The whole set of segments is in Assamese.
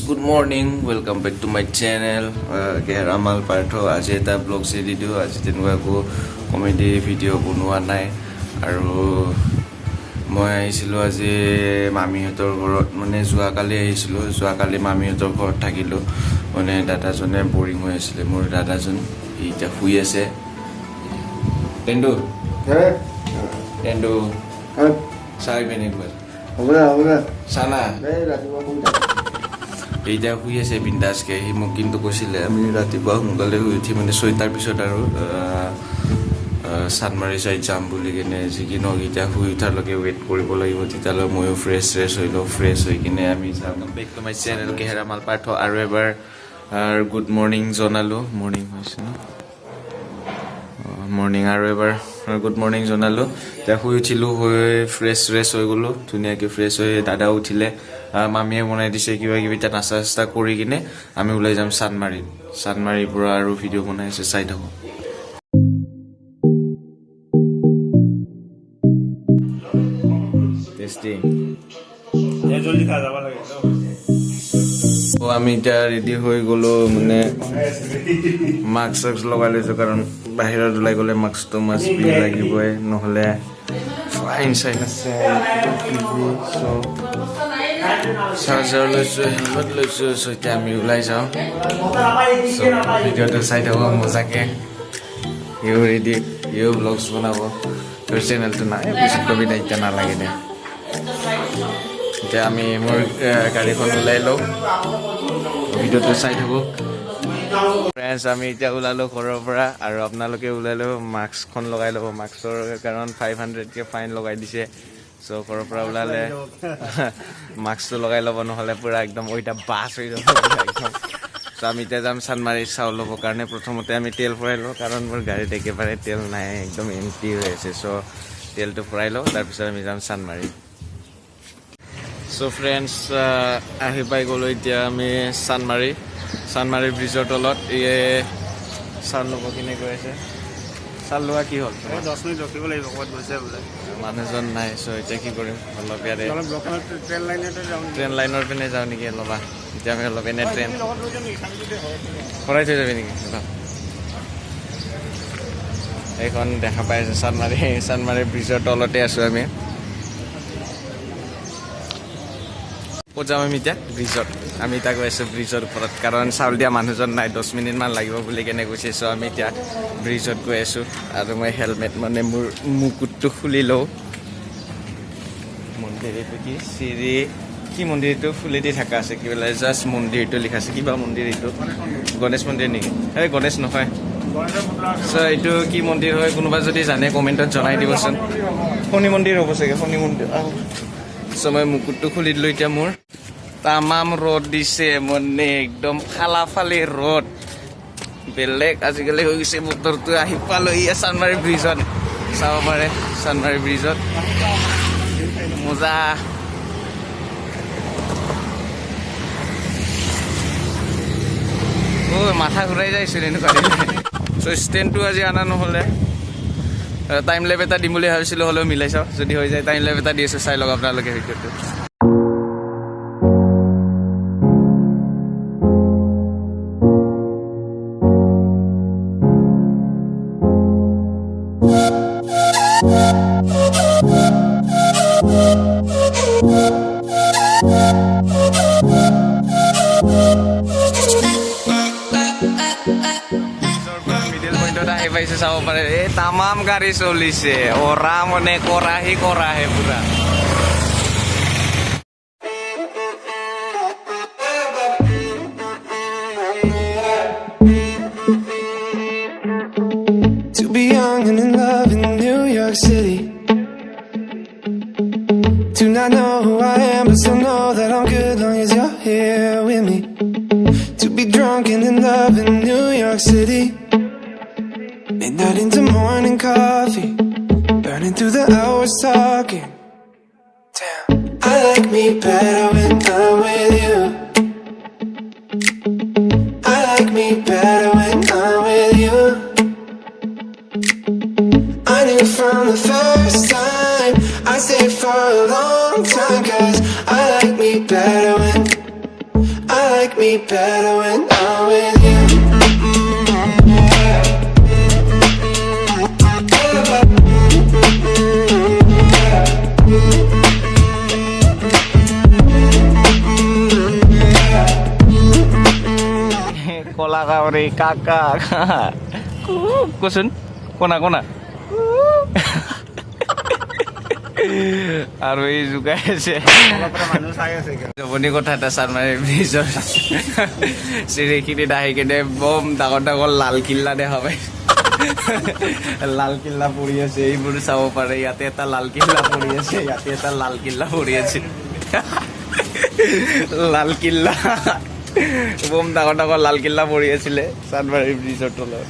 good morning. Welcome back to my channel. Ramal Partho. Aji eta vlog se video. Aji tenua ko comedy video bunua nai. Aru moi aisilo aji mami hotor ghorot mane jua kali aisilo. Jua kali mami hotor ghorot thakilo. Mane dada jone boring hoi asile. Mor dada jon ita hui ase. Tendu. Tendu. Sai bene bar. Hola. Sana. এইটা শুই আছে বিন্দাসকে সি মোক কিন্তু কৈছিলে আমি ৰাতিপুৱা সোনকালে শুই উঠি মানে 6টাৰ পিছত আৰু চানমাৰি চাইড যাম বুলি কিনে যি কি নহওক এতিয়া শুই উঠাৰলৈকে ৱেইট কৰিব লাগিব তেতিয়ালৈ ময়ো ফ্ৰেছ হৈ লওঁ ফ্ৰেছ হৈ কিনে আমি যাম বেক টু মাই চেনেল কেহেৰামাল পাৰ্থ আৰু এবাৰ গুড মৰ্ণিং জনালোঁ মৰ্ণিং হৈছে ন মৰ্ণিং আৰু এবাৰ গুড মৰ্ণিং জনালোঁ এতিয়া শুই উঠিলোঁ হৈ ফ্ৰেছ হৈ গ'লোঁ ধুনীয়াকৈ ফ্ৰেছ হৈ দাদা উঠিলে মামীয়ে বনাই দিছে কিবা কিবি এতিয়া নাস্তা চাস্তা কৰি কিনে আমি ওলাই যাম চানমাৰীৰ পৰা আৰু ভিডিঅ' বনাই আছে চাই থাকোঁ আমি এতিয়া ৰেডি হৈ গ'লোঁ মানে মাস্ক লগাই লৈছোঁ কাৰণ বাহিৰত ওলাই গ'লে মাস্কটো মাস্ক বি লাগিবই নহ'লে ফাইন চাইন আছে চাৰ্জাৰ লৈছোঁ হেলমেট লৈছোঁ এতিয়া আমি ওলাই যাওঁ ভিডিঅ'টো চাই থাকোঁ মজাকৈ ইও ৰেডি ইও ব্লগছ বনাব তোৰ চেনেলটো নাই পিছত কবি নাই এতিয়া নালাগে দে এতিয়া আমি মোৰ গাড়ীখন ওলাই লওঁ ভিডিঅ'টো চাই থাকোঁ ফ্ৰেণ্ডছ আমি এতিয়া ওলালোঁ ঘৰৰ পৰা আৰু আপোনালোকে ওলাই ল'ব মাস্কখন লগাই ল'ব মাস্কৰ কাৰণ 500কে ফাইন লগাই দিছে চ' ঘৰৰ পৰা ওলালে মাস্কটো লগাই ল'ব নহ'লে পূৰা একদম ওইটা বাছ হৈ যাব একদম চ' আমি এতিয়া যাম চানমাৰী চাউল ল'বৰ কাৰণে প্ৰথমতে আমি তেল ভৰাই লওঁ কাৰণ মোৰ গাড়ীত একেবাৰে তেল নাই একদম এম্পটি হৈ আছে চ' তেলটো ভৰাই লওঁ তাৰপিছত আমি যাম চানমাৰী চ' ফ্ৰেণ্ডছ আহি পাই গ'লোঁ এতিয়া আমি চানমাৰী ব্ৰিজৰ তলত চাউল ল'ব কিনে গৈ আছে চাউল লোৱা কি হ'ল 10 মিনিট ৰখিব লাগিব ক'ত গৈছে বোলে মানুহজন নাই চ' এতিয়া কি কৰিম অলপ ইয়াৰে ট্ৰেইন লাইনৰ পিনে যাওঁ নেকি অলপা এতিয়া আমি অলপ এনে ট্ৰেইন ভৰাই থৈ যাবি নেকি এইখন দেখা পাই আছোঁ চানমাৰী ব্ৰিজৰ তলতে আছোঁ আমি ক'ত যাম আমি এতিয়া ব্ৰিজত আমি এতিয়া গৈ আছোঁ ব্ৰিজৰ ওপৰত কাৰণ চাউল দিয়া মানুহজন নাই 10 মিনিটমান লাগিব বুলি কেনে গৈছে চ' আমি এতিয়া ব্ৰিজত গৈ আছোঁ আৰু মই হেলমেট মানে মোৰ মুকুটটো খুলি লওঁ মন্দিৰ এইটো কি চিৰি কি মন্দিৰটো ফুলি দি থকা আছে কি বোলে জাষ্ট মন্দিৰটো লিখা আছে কিবা মন্দিৰ এইটো গণেশ মন্দিৰ নেকি এই গণেশ নহয় চ' এইটো কি মন্দিৰ হয় কোনোবা যদি জানে কমেণ্টত জনাই দিবচোন শনি মন্দিৰ হ'ব চাগে শনি মন্দিৰ চ' মই মুকুটটো খুলি দিলোঁ এতিয়া মোৰ তামাম ৰ'দ দিছে মানে একদম ফালাফালি ৰ'দ বেলেগ আজিকালি হৈ গৈছে বতৰটো আহি পালোঁ ইয়া চানমাৰী ব্ৰিজত চাব পাৰে চানমাৰী ব্ৰিজত মজা মাথা ঘূৰাই যাইছিল এনেকুৱা চ' ষ্টেণ্ডটো আজি অনা নহ'লে টাইম লেপ এটা দিম বুলি ভাবিছিলোঁ হ'লেও মিলাই চাওঁ যদি হৈ যায় টাইম লেপ এটা দি আছোঁ চাই লওক আপোনালোকে ভিডিঅ'টো আহি পাইছে চাব পাৰে এই তামাম গাড়ী চলিছে অৰা মানে কৰাহে পুৰা To be young and in love in New York City, do not know who I am but still know that I'm good long as you're here with me. To be drunk and in love in New York City, midnight into morning coffee, burning through the hours talking. Damn, I like me better when I'm with you. I like me better when I'm with you. I knew from the first time I stayed for a long time 'cause I like me better when I like like me better when I'm with you. কলা কাউরি কাকা কোচোন কোনা কোনা আৰু এই জোকাই আছে মানুহ চাই আছে জমনি কথা এটা চানমাৰী ব্ৰিজৰ চিৰিখিনিত আহি কিনে বম ডাঙৰ ডাঙৰ লাল কিল্লা দেখা পাই লাল কিল্লা পৰি আছে এইবোৰ চাব পাৰে ইয়াতে এটা লাল কিল্লা পৰি আছে ইয়াতে এটা লাল কিল্লা পৰি আছে লাল কিল্লা বম ডাঙৰ ডাঙৰ লাল কিল্লা পৰি আছিলে চানমাৰী ব্ৰিজৰ তলত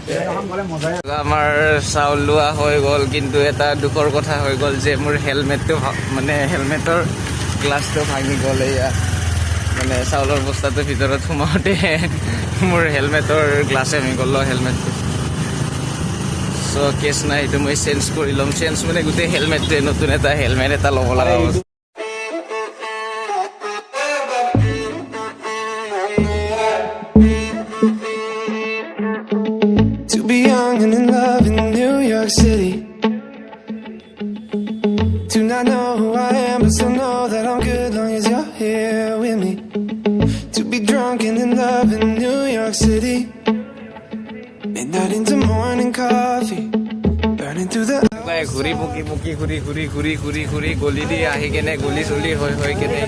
আমাৰ চাউল লোৱা হৈ গ'ল কিন্তু এটা দুখৰ কথা হৈ গ'ল যে মোৰ হেলমেটটো মানে হেলমেটৰ গ্লাছটো ভাঙি গ'ল এয়া মানে চাউলৰ বস্তাটোৰ ভিতৰত সোমাওঁতে মোৰ হেলমেটৰ গ্লাছে ভাঙি গ'ল হেলমেটটো চ' কেছ নাই এইটো মই চেঞ্জ কৰি ল'ম চেঞ্জ মানে গোটেই হেলমেটটোৱে নতুন এটা হেলমেট এটা ল'ব লগা হ'ল To be young and in love in New York City. Do not know who I am, but still know that I'm good long as you're here with me. To be drunk and in love in New York City. Midnight into morning coffee, burning through the ঘূৰি পকি পকি ঘূৰি ঘূৰি ঘূৰি ঘূৰি ঘূৰি গলি দি আহি কেনে গলি চলি হৈ কেনে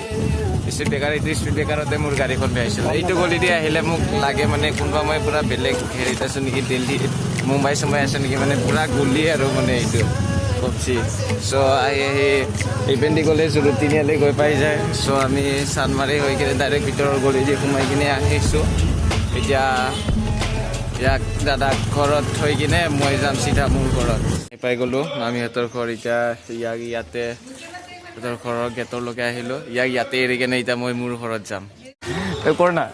স্পীড ব্ৰেকাৰ এইটো স্পীড ব্ৰেকাৰতে মোৰ গাড়ীখন বেয়াইছিলে এইটো গলি দি আহিলে মোক লাগে মানে কোনোবা মই পূৰা বেলেগ হেৰিত আছোঁ নেকি দিল্লী মুম্বাই চুম্বাই আছোঁ নেকি মানে পূৰা গলি আৰু মানে এইটো কপচি চ' আহি ইভেণ্টি গ'লে জুৰু তিনিআলি গৈ পাই যায় চ' আমি চানমাৰি হৈ কিনে ডাইৰেক্ট ভিতৰৰ গলি দি সোমাই কিনে আহিছোঁ এতিয়া ইয়াক দাদাক ঘৰত থৈ কিনে মই যাম চিধা মোৰ ঘৰত পাই গ'লোঁ মামীহঁতৰ ঘৰ এতিয়া ইয়াক ইয়াতে সিহঁতৰ ঘৰৰ গেটলৈকে আহিলোঁ ইয়াক ইয়াতে এৰি কিনে এতিয়া মই মোৰ ঘৰত যাম তই কৰ না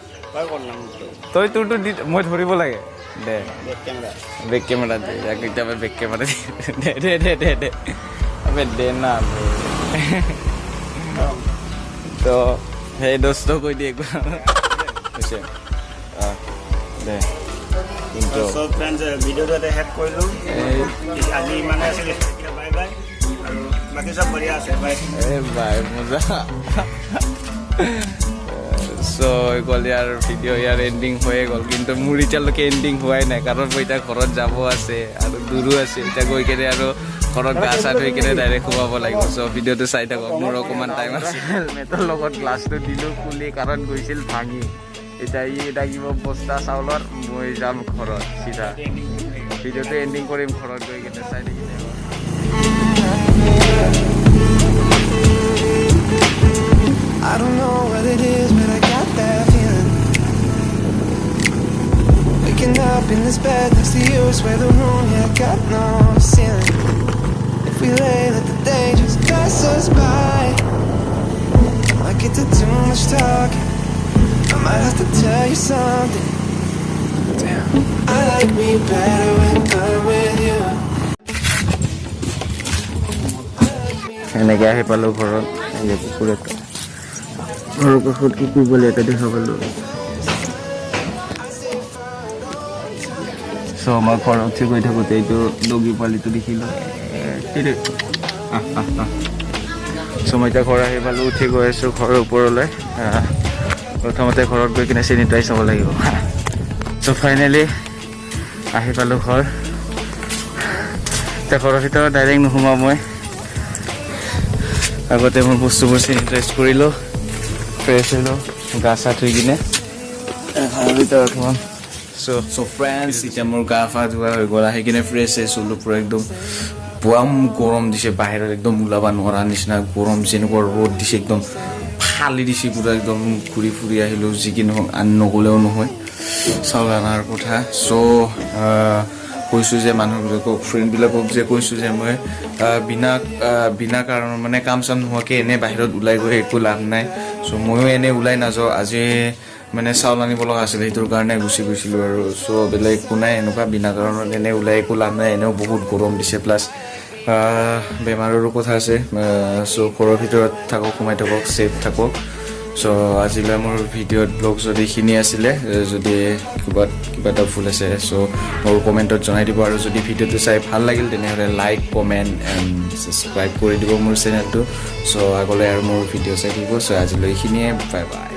তই তোৰটো দি মই ধৰিব লাগে দে বেক কেমেৰা দে ইয়াক এতিয়া মই বেক কেমেৰা দে আবে দে না তো সেই দোস্ত কৈ দিয়ে হৈছে দে কিন্তু সব ফ্ৰেণ্ডছ ভিডিঅ'টো এটা হেড কৰিলোঁ আজি ইমানে আছিলে বাই বাই আৰু বাকী চব বঢ়িয়া আছে বাই বাই মজা চ' গ'ল ইয়াৰ ভিডিঅ' ইয়াৰ এণ্ডিং হৈয়ে গ'ল কিন্তু মোৰ এতিয়ালৈকে এণ্ডিং হোৱাই নাই কাৰণ মই এতিয়া ঘৰত যাব আছে আৰু দূৰো আছে এতিয়া গৈ কেনে আৰু ঘৰত গা চা ধুই কেনে ডাইৰেক্ট সোমাব লাগিব চ' ভিডিঅ'টো চাই থাকক মোৰ অকণমান টাইম আছে হেলমেটৰ লগত গ্লাছটো দিলোঁ খুলি কাৰণ গৈছিল ভাঙি এতিয়া ই লাগিব বস্তা চাউলৰ মই যাম ঘৰত চিধা ভিডিঅ'টো এণ্ডিং কৰিম ঘৰত গৈ কেনে চাই থাকিলে I don't know what it is, but I got that feeling. Waking up in this bed next to you, swear the room, yeah, got no ceiling. If we lay, let the day just pass us by. I might get to too much talking, I might have to tell you something. Damn, I like me better when I'm with you. এনেকৈ আহি পালোঁ ঘৰত কুকুৰ এটা ঘৰৰ কাষত কুকুৰ বুলি এটা দেখা পালোঁ চ' মই ঘৰত উঠি গৈ থাকোঁতে এইটো ডগী পোৱালিটো দেখিলোঁ চ' মই এতিয়া ঘৰ আহি পালোঁ উঠি গৈ আছোঁ ঘৰৰ ওপৰলৈ প্ৰথমতে ঘৰত গৈ কিনে চেনিটাইজ হ'ব লাগিব চ' ফাইনেলি আহি পালোঁ ঘৰ এতিয়া ঘৰৰ ভিতৰত ডাইৰেক্ট নোসোমাওঁ মই আগতে মই বস্তুবোৰ চেনিটাইজ কৰিলোঁ ফ্ৰেছ হ'লোঁ গা চা ধুই কিনে ঘৰৰ ভিতৰত অকণমান চ' ফ্ৰেণ্ডছ এতিয়া মোৰ গা ফা ধোৱা হৈ গ'ল আহি কিনে ফ্ৰেছ হ'লোঁ পূৰা একদম পুৱাম গৰম দিছে বাহিৰত একদম ওলাব নোৱাৰা নিচিনা গৰম যেনেকুৱা ৰ'দ দিছে একদম ফালি দিছে পূৰা একদম ঘূৰি ফুৰি আহিলোঁ যি কি নহওক নগ'লেও নহয় চাউল অনাৰ কথা চ' কৈছোঁ যে মানুহবিলাকক ফ্ৰেণ্ডবিলাকক যে কৈছোঁ যে মই বিনা কাৰণ মানে কাম চাম নোহোৱাকৈ এনেই বাহিৰত ওলাই গৈ একো লাভ নাই চ' ময়ো এনেই ওলাই নাযাওঁ আজি মানে চাউল আনিব লগা আছিলে সেইটোৰ কাৰণে গুচি গৈছিলোঁ আৰু চ' বেলেগ একো নাই এনেকুৱা বিনা কাৰণত এনেই ওলাই একো লাভ নাই এনেও বহুত গৰম দিছে প্লাছ বেমাৰৰো কথা আছে চ' ঘৰৰ ভিতৰত থাকক সোমাই থাকক ছেফ থাকক চ' আজিলৈ মোৰ ভিডিঅ'ত ব্লগ যদি এইখিনি আছিলে যদি কিবা এটা ভুল আছে চ' মোৰ কমেণ্টত জনাই দিব আৰু যদি ভিডিঅ'টো চাই ভাল লাগিল তেনেহ'লে লাইক কমেণ্ট এণ্ড ছাবস্ক্ৰাইব কৰি দিব মোৰ চেনেলটো চ' আগলৈ আৰু মোৰ ভিডিঅ' চাই থাকিব চ' আজিলৈ এইখিনিয়ে বাই বাই